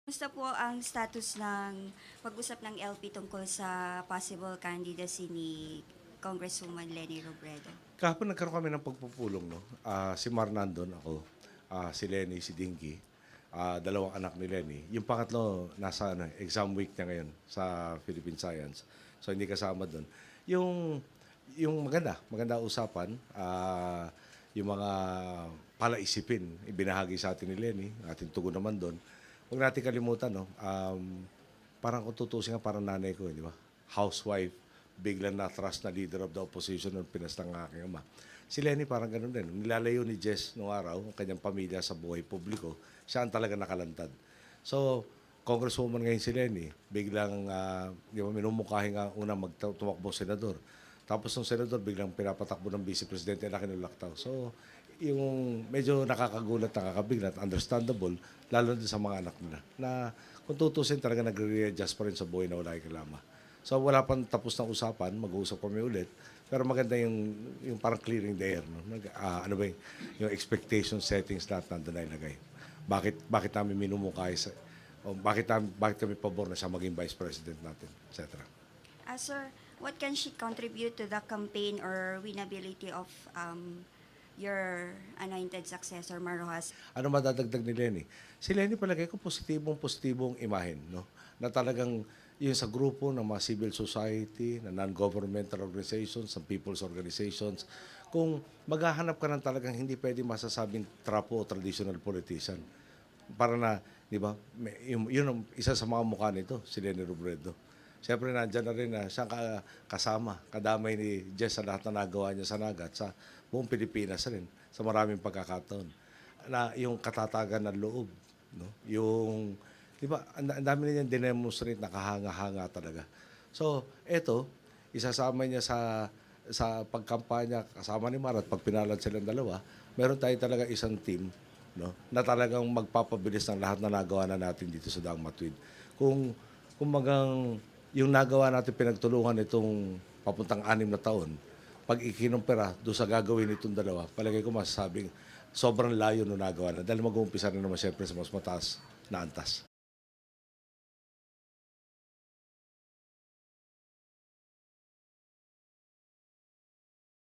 Kumusta po ang status ng pag-usap ng LP tungkol sa possible candidacy ni Congresswoman Leni Robredo? Kahapon nagkaroon kami ng pagpupulong, no? Si Mar nandun, ako, si Lenny, si Dinky, dalawang anak ni Lenny. Yung pangatlo, nasa exam week niya ngayon sa Philippine Science. So, hindi kasama doon. Yung, yung maganda usapan, yung mga palaisipin, ibinahagi sa atin ni Lenny, ating tugon naman doon. Huwag natin kalimutan, no? Parang kung tutusin nga, parang nanay ko, di ba? Housewife, biglang na-trust na leader of the opposition nung pinastang ng aking ama. Si Lenny parang ganun din. Nilalayo ni Jess noong araw, ang kanyang pamilya sa buhay publiko, siya ang talaga nakalantad. So, Congresswoman ngayon si Lenny, biglang, di ba, minumukhahin nga una tumakbo senador. Tapos ng senador, biglang pinapatakbo ng vice presidente na kinulaktaw. So, yung medyo nakakagulat, nakakabigla, understandable, lalo din sa mga anak nila, na kung tutusin talaga nagre-readjust pa rin sa buhay na wala kilama. So wala pang tapos na usapan, mag-uusap kami ulit. Pero maganda yung parang clearing the air. No? Ano ba yung expectation settings lahat nandun na ilagay. Bakit namin minumukay sa, o bakit kami pabor na siya maging vice president natin, etc. Sir, what can she contribute to the campaign or winnability of your anointed successor, Marojas? Ano madadagdag ni Lenny? Si Lenny palagay ko positibong imahen, no? Na talagang yung sa grupo ng mga civil society, na non-governmental organizations, sa people's organizations, kung maghahanap ka ng talagang hindi pwede masasabing trapo o traditional politician. Para na, di ba, yun ang isa sa mga mukha nito, si Leni Robredo. Siyempre, nandyan na rin na siyang kasama, kadamay ni Jess sa lahat na nagawa niya sa Naga at sa buong Pilipinas rin, sa maraming pagkakataon. Na yung katatagan ng loob, no? Yung, di ba, ang dami na niyang dinemonstrate na kahanga-hanga talaga. So, eto, isasama niya sa pagkampanya kasama ni Mara at pag pinalad silang dalawa, meron tayo talaga isang team, no, na talagang magpapabilis ng lahat na nagawa na natin dito sa Daang Matuwid. Kung magang yung nagawa natin pinagtulungan itong papuntang 6 na taon, pag ikinumpira doon sa gagawin itong dalawa, palagay ko masasabing sobrang layo no nagawa na dahil mag-uumpisa na naman siyempre sa mas mataas na antas.